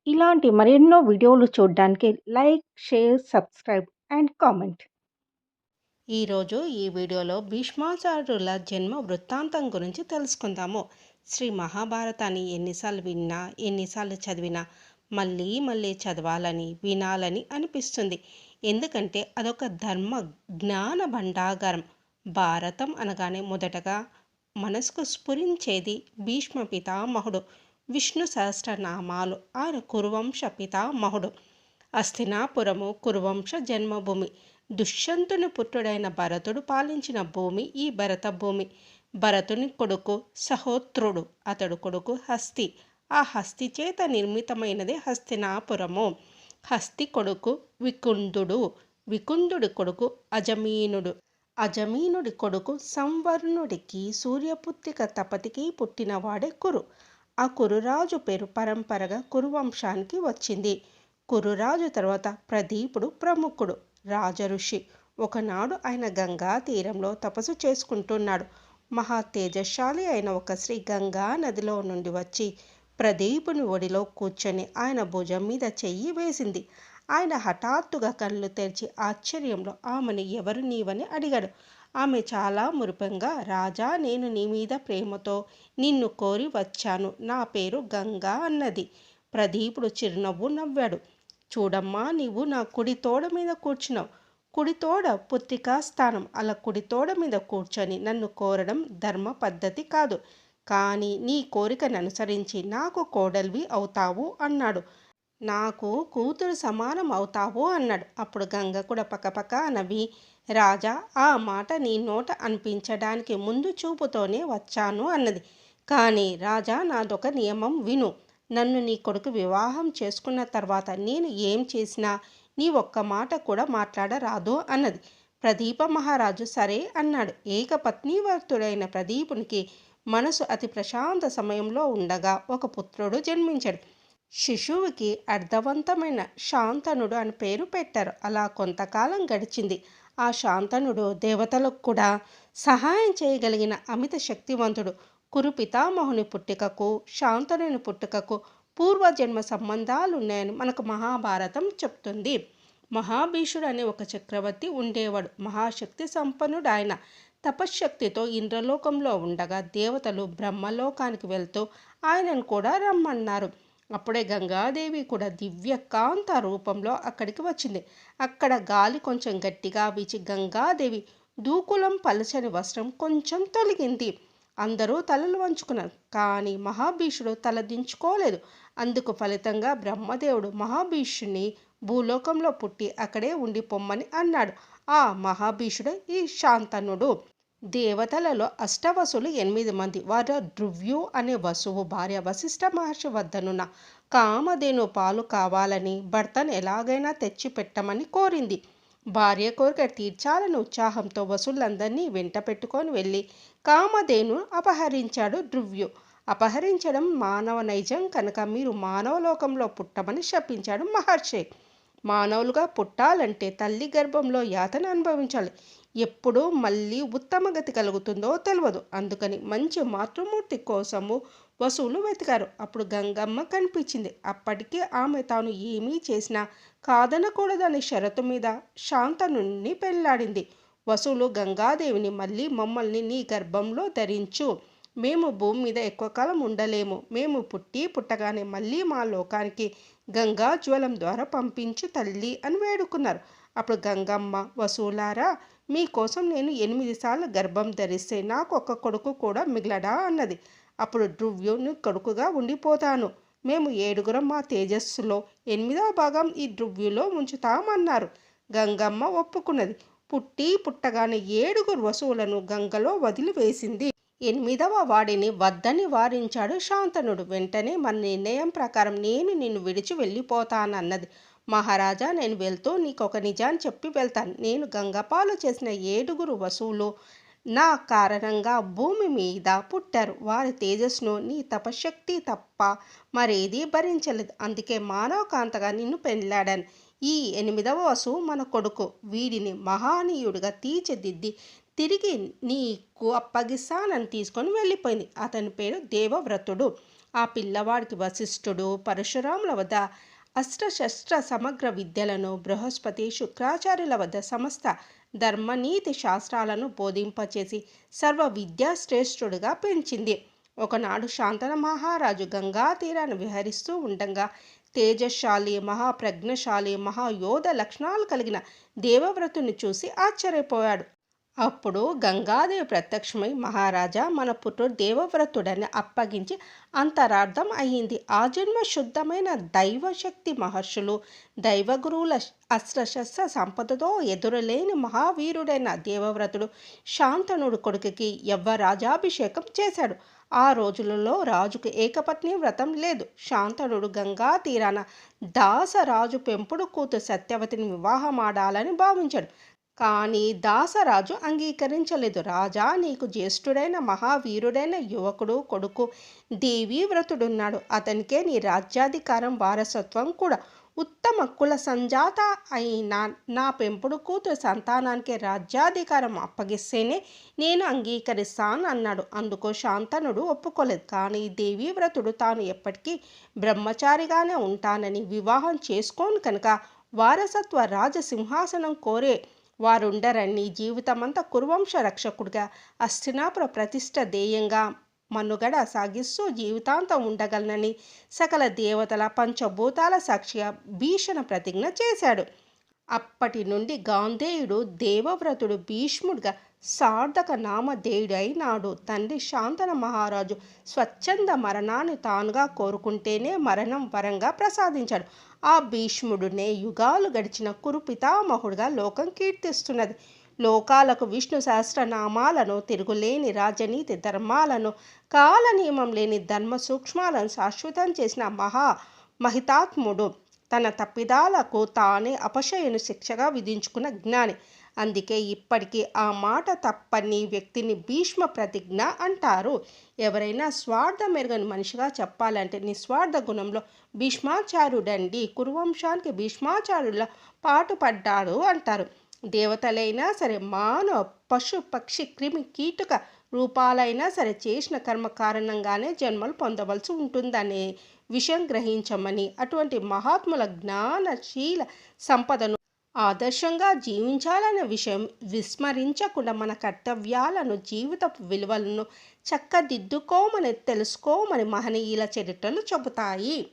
ఇలాంటి మరెన్నో వీడియోలు చూడడానికి like, share, subscribe and comment. ఈరోజు ఈ వీడియోలో భీష్మాచార్యుల జన్మ వృత్తాంతం గురించి తెలుసుకుందాము. శ్రీ మహాభారతాన్ని ఎన్నిసార్లు విన్నా, ఎన్నిసార్లు చదివినా మళ్ళీ మళ్ళీ చదవాలని, వినాలని అనిపిస్తుంది. ఎందుకంటే అదొక ధర్మ జ్ఞాన భండాగారం. భారతం అనగానే మొదటగా మనసుకు స్ఫురించేది భీష్మ పితామహుడు. విష్ణు సహస్రనామాలు. ఆయన కురువంశ పితామహుడు. హస్తినాపురము కురువంశ జన్మభూమి. దుష్యంతుని పుత్రుడైన భరతుడు పాలించిన భూమి ఈ భరత భూమి. భరతుని కొడుకు సహోత్రుడు, అతడు కొడుకు హస్తి. ఆ హస్తి చేత నిర్మితమైనదే హస్తినాపురము. హస్తి కొడుకు వికుందుడు, వికుందుడి కొడుకు అజమీనుడు, అజమీనుడి కొడుకు సంవర్ణుడికి సూర్యపుత్రిక తపతికి పుట్టినవాడే కురు. ఆ కురురాజు పేరు పరంపరగా కురువంశానికి వచ్చింది. కురురాజు తర్వాత ప్రదీపుడు ప్రముఖుడు, రాజఋషి. ఒకనాడు ఆయన గంగా తీరంలో తపస్సు చేసుకుంటున్నాడు. మహా తేజశాలి అయిన ఒక స్త్రీ గంగా నదిలో నుండి వచ్చి ప్రదీపుని ఒడిలో కూర్చొని ఆయన భుజం మీద చెయ్యి వేసింది. ఆయన హఠాత్తుగా కళ్ళు తెరిచి ఆశ్చర్యంలో ఆమెను ఎవరు నీవని అడిగాడు. ఆమె చాలా మురిపెంగా, రాజా, నేను నీ మీద ప్రేమతో నిన్ను కోరి వచ్చాను, నా పేరు గంగా అన్నది. ప్రదీపుడు చిరునవ్వు నవ్వాడు. చూడమ్మా, నీవు నా కుడి తోడ మీద కూర్చున్నావు. కుడి తోడ పుత్రికా స్థానం. అలా కుడి తోడ మీద కూర్చొని నన్ను కోరడం ధర్మ పద్ధతి కాదు. కానీ నీ కోరికను అనుసరించి నాకు కోడలివి అవుతావు అన్నాడు. నాకు కూతురు సమానం అవుతావు అన్నాడు. అప్పుడు గంగ కూడా పక్కపక్క నవ్వి, రాజా, ఆ మాట నీ నోట అనిపించడానికి ముందు చూపుతోనే వచ్చాను అన్నది. కానీ రాజా, నాదొక నియమం విను. నన్ను నీ కొడుకు వివాహం చేసుకున్న తర్వాత నేను ఏం చేసినా నీ ఒక్క మాట కూడా మాట్లాడరాదు అన్నది. ప్రదీప మహారాజు సరే అన్నాడు. ఏకపత్నీవర్తుడైన ప్రదీపునికి మనసు అతి ప్రశాంత సమయంలో ఉండగా ఒక పుత్రుడు జన్మించాడు. శిశువుకి అర్థవంతమైన శాంతనుడు అని పేరు పెట్టారు. అలా కొంతకాలం గడిచింది. ఆ శాంతనుడు దేవతలకు కూడా సహాయం చేయగలిగిన అమిత శక్తివంతుడు. కురు పితామహుని పుట్టుకకు, శాంతనుని పుట్టుకకు పూర్వజన్మ సంబంధాలున్నాయని మనకు మహాభారతం చెప్తుంది. మహాభీషుడు అనే ఒక చక్రవర్తి ఉండేవాడు. మహాశక్తి సంపన్నుడు ఆయన. తపశ్శక్తితో ఇంద్రలోకంలో ఉండగా దేవతలు బ్రహ్మలోకానికి వెళ్తూ ఆయనను కూడా రమ్మన్నారు. అప్పుడే గంగాదేవి కూడా దివ్య కాంత రూపంలో అక్కడికి వచ్చింది. అక్కడ గాలి కొంచెం గట్టిగా వీచి గంగాదేవి దూకులం పలచని వస్త్రం కొంచెం తొలగింది. అందరూ తలలు వంచుకున్నారు. కానీ మహాభీషుడు తల దించుకోలేదు. అందుకు ఫలితంగా బ్రహ్మదేవుడు మహాభీషుని భూలోకంలో పుట్టి అక్కడే ఉండి పొమ్మని అన్నాడు. ఆ మహాభీషుడు ఈ శాంతనుడు. దేవతలలో అష్టవసులు 8 మంది. వారు ధ్రువ్యు అనే వసువు భార్య వశిష్ఠ మహర్షి వద్దనున్న కామధేను పాలు కావాలని భర్తను ఎలాగైనా తెచ్చి పెట్టమని కోరింది. భార్య కోరిక తీర్చాలని ఉత్సాహంతో వసులందరినీ వెంట పెట్టుకొని వెళ్ళి కామధేను అపహరించాడు ధ్రువ్యు. అపహరించడం మానవ నైజం కనుక మీరు మానవలోకంలో పుట్టమని శపించాడు మహర్షి. మానవులుగా పుట్టాలంటే తల్లి గర్భంలో యాతన అనుభవించాలి. ఎప్పుడు మళ్ళీ ఉత్తమ గతి కలుగుతుందో తెలియదు. అందుకని మంచి మాతృమూర్తి కోసము వసువులు వెతికారు. అప్పుడు గంగమ్మ కనిపించింది. అప్పటికే ఆమె తాను ఏమీ చేసినా కాదనకూడదనే షరతు మీద శాంతనుని పెళ్లాడింది. వసువులు గంగాదేవిని, మళ్ళీ మమ్మల్ని నీ గర్భంలో ధరించు. మేము భూమి మీద ఎక్కువ కాలం ఉండలేము. మేము పుట్టి పుట్టగానే మళ్ళీ మా లోకానికి గంగా జ్వలం ద్వారా పంపించు తల్లి అని వేడుకున్నారు. అప్పుడు గంగమ్మ, వసువులారా, మీకోసం నేను 8 సార్లు గర్భం ధరిస్తే నాకు ఒక్క కొడుకు కూడా మిగలడా అన్నది. అప్పుడు ధ్రువ్యుని కొడుకుగా ఉండిపోతాను. మేము 7గురం మా తేజస్సులో 8వ భాగం ఈ ధ్రువ్యులో ఉంచుతామన్నారు. గంగమ్మ ఒప్పుకున్నది. పుట్టి పుట్టగానే 7గురు వసువులను గంగలో వదిలివేసింది. 8వ వాడిని వద్దని వారించాడు శాంతనుడు. వెంటనే మన నిర్ణయం ప్రకారం నేను నిన్ను విడిచి వెళ్ళిపోతానన్నది. మహారాజా, నేను వెళ్తూ నీకు ఒక నిజాన్ని చెప్పి వెళ్తాను. నేను గంగపాలు చేసిన 7గురు వసువులు నా కారణంగా భూమి మీద పుట్టారు. వారి తేజస్సును నీ తపశక్తి తప్ప మరేదీ భరించలేదు. అందుకే మానవ కాంతగా నిన్ను పెళ్ళాడాను. ఈ 8వ వసువు మన కొడుకు. వీడిని మహానీయుడిగా తీర్చిదిద్ది తిరిగి నీకు అప్పగిస్తానని తీసుకొని వెళ్ళిపోయింది. అతని పేరు దేవవ్రతుడు. ఆ పిల్లవాడికి వశిష్ఠుడు పరశురాముల వద్ద అస్త్రశస్త్ర సమగ్ర విద్యలను, బృహస్పతి శుక్రాచార్యుల వద్ద సమస్త ధర్మనీతి శాస్త్రాలను బోధింపచేసి సర్వ విద్యాశ్రేష్ఠుడిగా పెంచింది. ఒకనాడు శాంతన మహారాజు గంగా తీరాన్ని విహరిస్తూ ఉండగా తేజశాలి, మహాప్రజ్ఞశాలి, మహాయోధ లక్షణాలు కలిగిన దేవవ్రతుని చూసి ఆశ్చర్యపోయాడు. అప్పుడు గంగాదేవి ప్రత్యక్షమై, మహారాజా, మన పుత్రుడు దేవవ్రతుడని అప్పగించి అంతరార్థం అయ్యింది. ఆ జన్మ శుద్ధమైన దైవశక్తి మహర్షులు, దైవగురువుల అస్త్రశస్త్ర సంపదతో ఎదురులేని మహావీరుడైన దేవవ్రతుడు శాంతనుడు కొడుకుకి యవ్వరాజాభిషేకం చేశాడు. ఆ రోజులలో రాజుకు ఏకపత్ని వ్రతం లేదు. శాంతనుడు గంగా తీరాన దాసరాజు పెంపుడు కూతురు సత్యవతిని వివాహమాడాలని భావించాడు. కానీ దాసరాజు అంగీకరించలేదు. రాజా, నీకు జ్యేష్ఠుడైన మహావీరుడైన యువకుడు కొడుకు దేవీవ్రతుడున్నాడు. అతనికే నీ రాజ్యాధికారం, వారసత్వం కూడా. ఉత్తమ కుల సంజాత అయిన నా పెంపుడు కూతురు సంతానానికి రాజ్యాధికారం అప్పగిస్తేనే నేను అంగీకరిస్తాను అన్నాడు. అందుకు శాంతనుడు ఒప్పుకోలేదు. కానీ దేవీవ్రతుడు తాను ఎప్పటికీ బ్రహ్మచారిగానే ఉంటానని, వివాహం చేసుకోను కనుక వారసత్వ రాజసింహాసనం కోరే వారుండరని, జీవితమంతా కురువంశ రక్షకుడిగా అస్తినాపుర ప్రతిష్ఠ ధ్యేయంగా మనుగడ సాగిస్తూ జీవితాంతం ఉండగలనని సకల దేవతల పంచభూతాల సాక్షిగా భీషణ ప్రతిజ్ఞ చేశాడు. అప్పటి నుండి గాంధేయుడు దేవవ్రతుడు భీష్ముడిగా సార్థక నామధేయుడైనాడు. తండ్రి శాంతన మహారాజు స్వచ్ఛంద మరణాన్ని తానుగా కోరుకుంటేనే మరణం వరంగా ప్రసాదించాడు. ఆ భీష్ముడునే యుగాలు గడిచిన కురు పితామహుడిగా లోకం కీర్తిస్తున్నది. లోకాలకు విష్ణు సహస్రనామాలను, తిరుగులేని రాజనీతి ధర్మాలను, కాలనియమం లేని ధర్మ సూక్ష్మాలను శాశ్వతం చేసిన మహితాత్ముడు. తన తప్పిదాలకు తానే అపశయను శిక్షగా విధించుకున్న జ్ఞాని. అందుకే ఇప్పటికీ ఆ మాట తప్పని వ్యక్తిని భీష్మ ప్రతిజ్ఞ అంటారు. ఎవరైనా స్వార్థం మెరుగని మనిషిగా చెప్పాలంటే నిస్వార్థ గుణంలో భీష్మాచార్యుడండి. కురువంశానికి భీష్మాచార్యుల పాటుపడ్డాడు అంటారు. దేవతలైనా సరే, మానవ పశు పక్షి క్రిమి కీటక రూపాలైనా సరే చేసిన కర్మ కారణంగానే జన్మలు పొందవలసి ఉంటుందనే విషయం గ్రహించమని, అటువంటి మహాత్ముల జ్ఞానశీల సంపదను ఆదర్శంగా జీవించాలనే విషయం విస్మరించకుండా మన కర్తవ్యాలను, జీవితపు విలువలను చక్కదిద్దుకోమని తెలుసుకోమని మహనీయుల చరిత్రలు చెబుతాయి.